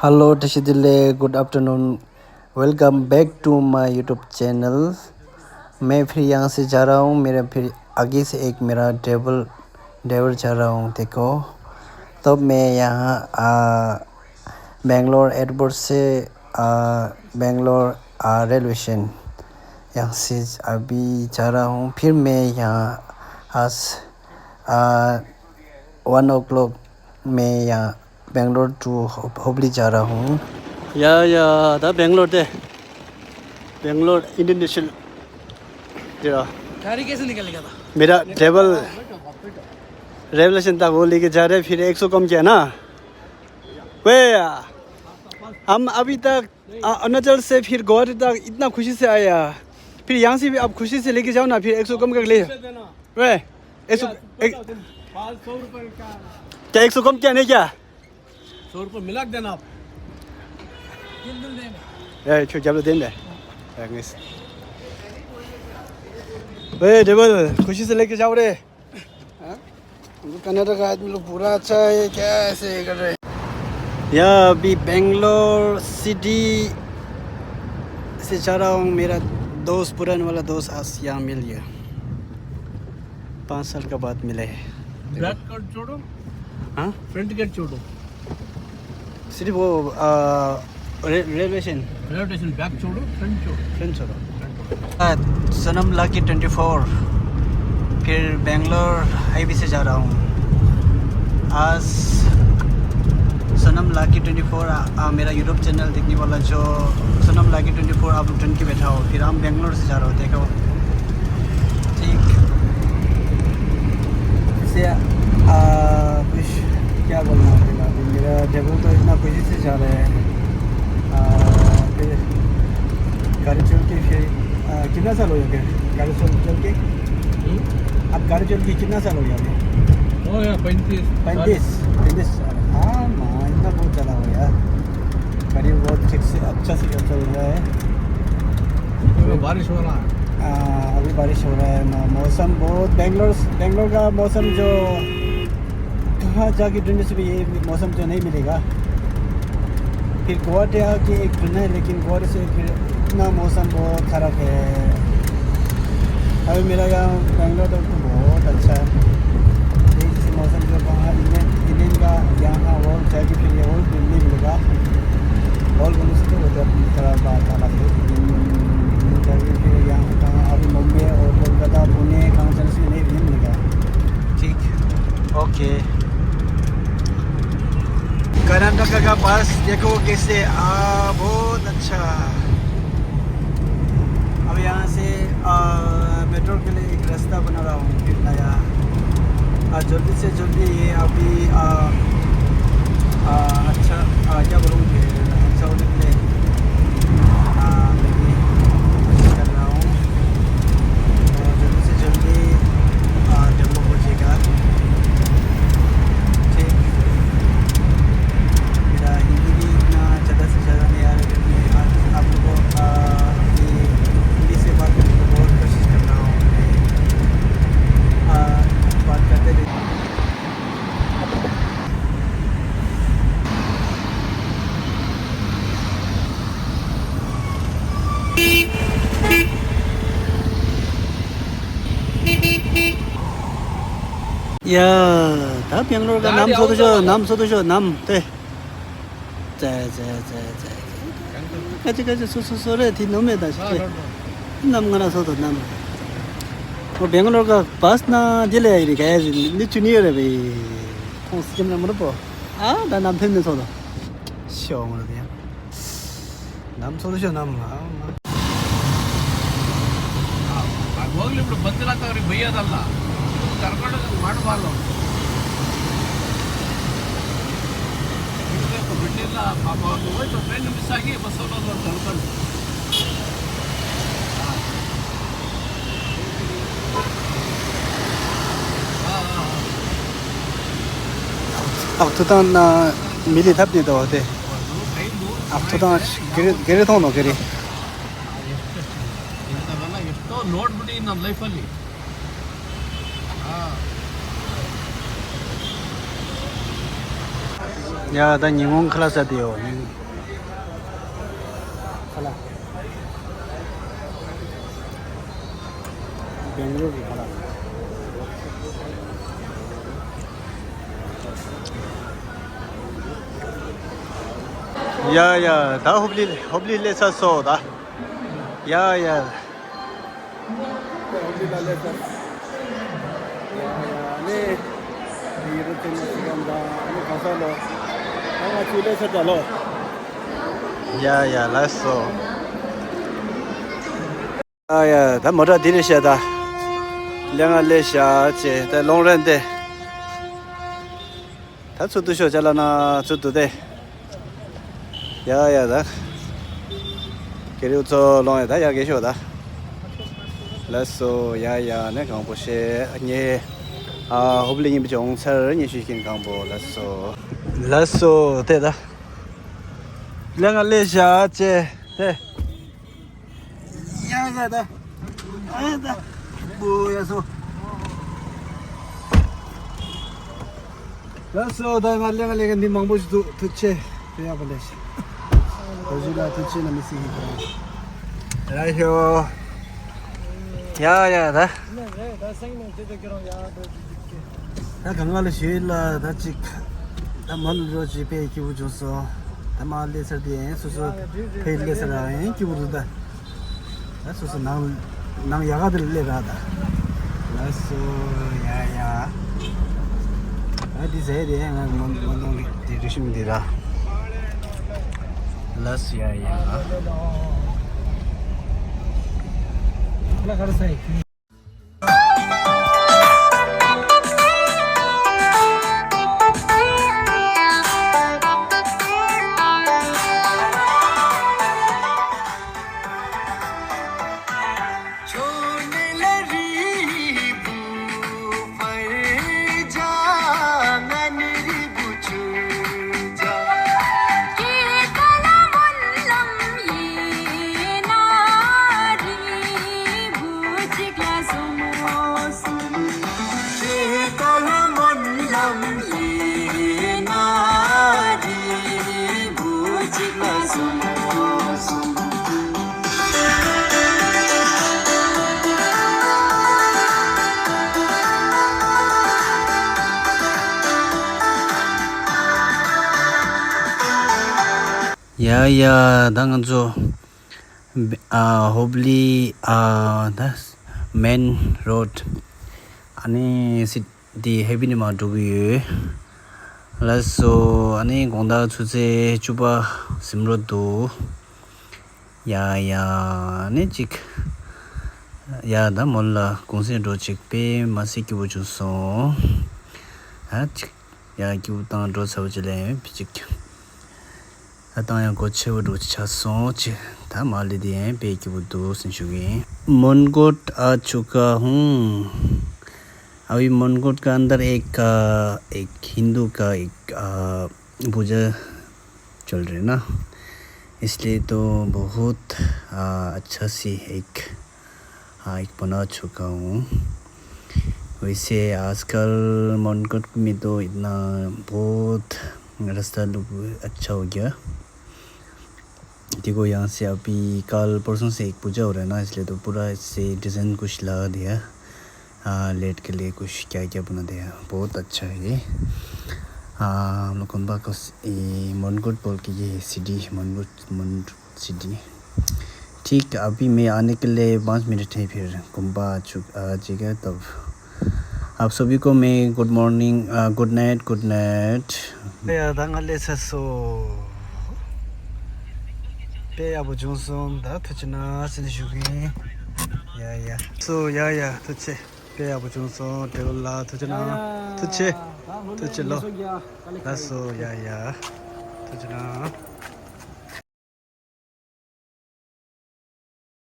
Hello टशिदिले, good afternoon. Welcome back to my YouTube channel. मैं फिर यहाँ से जा रहा हूँ। मेरा फिर आगे से एक मेरा ड्राइवर जा रहा हूँ। देखो, तब मैं यहाँ बेंगलोर एयरपोर्ट से बेंगलोर रेलवे स्टेशन यहाँ से अभी जा रहा हूँ। फिर मैं यहाँ आज 1 o'clock मैं यहाँ बेंगलोर टू हुबली जा रहा हूँ। या दा बेंगलोर इंटरनेशनल गाड़ी कैसे निकलेगा था? मेरा रेवलेशन था, वो लेके जा रहे। फिर 100 कम किया ना। वे हम अभी तक अरुणाचल से फिर गुवाहाटी तक इतना खुशी से आया। फिर यहाँ से भी आप खुशी से लेके जाओ ना। फिर 100 कम कर ले। वे 100 क्या 100 कम क्या नहीं क्या 100 रुपये मिला देना आप। क्या देंगे। वे टेबल खुशी से लेके जाओ रे। कनाडा का आदमी लोग पूरा अच्छा है, क्या ऐसे कर रहे हैं। या अभी बेंगलोर सिटी से जा रहा हूँ। मेरा दोस्त, पुराने वाला दोस्त आज यहाँ मिल गया। 5 साल के बाद मिले हैं। बैक कट छोड़ो, हाँ फ्रंट गेट छोड़ो। सिर्फ वो रेलवे स्टेशन बैक छोड़ो, फ्रंट छोड़ो। सनम लाकी 24 फिर बेंगलोर हाईवे से जा रहा हूँ। आज सनम लाकी 24 मेरा यूट्यूब चैनल देखने वाला जो सनम लाकी 24 आप लोग ट्रेन के बैठा हो। फिर हम बेंगलोर से जा रहे हो। देखो ठीक से कुछ क्या बोलना पड़ेगा। अभी मेरा ड्राइवर तो इतना खुशी से जा रहे हैं। फिर गाड़ी चल के फिर कितना साल हो गया गाड़ी चल के? अब गाड़ी चल के कितना साल हो गया? 35 साल। हाँ माँ, इतना बहुत ज़्यादा हो गया। गाड़ी बहुत ठीक से अच्छा से चल रहा है। बारिश हो रहा है। अभी बारिश हो रहा है। मौसम बहुत बेंगलोर का मौसम जो कहाँ जाके ढूंढने से भी ये मौसम जो नहीं मिलेगा। फिर गुवाहाटी आके एक ढूंढना है, लेकिन गुवाहाटी से फिर इतना मौसम बहुत ख़राब है। अभी मेरा यहाँ बेंगलोर तो बहुत अच्छा है। जैसे मौसम जो वहाँ इंडियन का यहाँ और जाके फिर ये और नहीं मिलेगा। और बोलने से तो खराब बात है। फिर यहाँ कहाँ अभी मुंबई और कोलकाता, पुणे, कहाँ चलने से नहीं मिलेगा। ठीक, ओके। कर्नाटका का पास देखो कैसे बहुत अच्छा। अब यहाँ से मेट्रो के लिए एक रास्ता बना रहा हूँ फिर नया। जल्दी से जल्दी ये अभी अच्छा क्या बोलूँगी, अच्छा होने के लिए मैं भी कोशिश कर रहा हूँ। जल्दी से जल्दी डेवलप हो जाएगा। ठीक, मेरा हिंदी भी इतना ज़्यादा से ज़्यादा नहीं आ रहा, क्योंकि आप लोगों को हिंदी से बात करने की बहुत कोशिश कर रहा हूँ। बात करते रहिए। या 다 बेंगलोर का नाम सोचो नाम 네. 까지 소소소래 뒤놈에다 진짜 남가나 서도 남. वो बेंगलोर का पास ना दिले इरी गैस निचुनियर है भाई। 통스 좀 넘어 봐. 나 남편네 서도. 시험으로 돼요. 남 소도셔 남. ಹೋಗ್ಲಿ ಬಿಡು, ಬಂದಿಲ್ಲ ಅಂತ ಅವ್ರಿಗೆ ಬೈಯೋದಲ್ಲ, ಕರ್ಕೊಂಡು ಮಾಡಬಾರ್ದು. ಬಿಟ್ಟಿಲ್ಲ ಪಾಪ, ಅವ್ರಿಗೆ ಹೋಯ್ತು ಟ್ರೈನ್ ಮಿಸ್ ಆಗಿ ಬಸ್ ಹೋಗೋದು ಅಂತ ಅನ್ಕೊಂಡು. अब तो मिली था नहीं तो होते। अब तो गिरे तो नो गिरे। ಇಂಥವೆಲ್ಲ ಎಷ್ಟೋ ನೋಡ್ಬಿಟ್ಟು ನಮ್ಮ ಲೈಫಲ್ಲಿ. 야, 나 인공 클라스 돼요. 칼라. 뱅글로르 칼라. 야야, 다 호블리 레사소다. 야야. 호블리 레사. 야야, 네. 이렇게 시간다. 아니 가서로. 아마 줄에서 달로. 야야, 라소. 아야, 다 뭐라 들으셔다. 량아 레샤제, 다 롱런데. 다 주드셔 잘라나 주드데. 야야, 다. 그리고 저 롱에다 야게셔다. 라소 야야, 내 강보시 아니 호블링이 정찰을 예시킨 강보 라소 되다. 량아 레샤제, 돼. 야야다. 아야다. 뭐야서. 라소 다 말량아 레가 니 망보시 두체. 배야 볼래시. 거지라 두체나 미시기. 라쇼. 야야다. 나 강가를 쉬일라 다직 나 멀로 집에 기부 줬어. 다 말레서 뒤에 소소 페일레서라 기부르다. 나 소소 낭 야가들 레라다. 나소 야야. 어디 제리에 뭔 디르시면 되라. 라스 야야. 나 가르사이. 야야, 당은조 호블리 다 메인 로드 아니 시티 헤비니마 두기 라소 아니 공다 주제 주바 심로도 야야 네직 야다 몰라 공세도 직배 마시기 보주소 야 기부당 도 사오질래 비직 아따야 고체우도 차소치 다 말리디에 베기부도 संशुगे मनगोट आ चुका हूँ अभी मनगोट का अंदर एक हिंदू का एक पूजा चल रही है ना इसलिए तो बहुत अच्छा सी एक बना चुका हूँ वैसे आजकल मनगोट में तो इतना बहुत रास्ता अच्छा हो गया देखो यहाँ से अभी कल परसों से एक पूजा हो रहा है ना इसलिए तो पूरा इससे डिज़ाइन कुछ लगा दिया लेट के लिए कुछ क्या क्या बना दिया बहुत अच्छा है ये हम लोग कौन बात मनगोट बोल के ये सीडी मनगोट सीडी ठीक अभी मैं आने के लिए 5 मिनट है फिर कुंभा आ जाएगा तब आप सभी को मैं गुड मॉर्निंग गुड नाइट या 당할래 샀어 배야 보존선 다 터지나 쓰시기 야야 소 야야 터치 배야 보존선 데올라 터지나 터치 터치로 나소 야야 터지나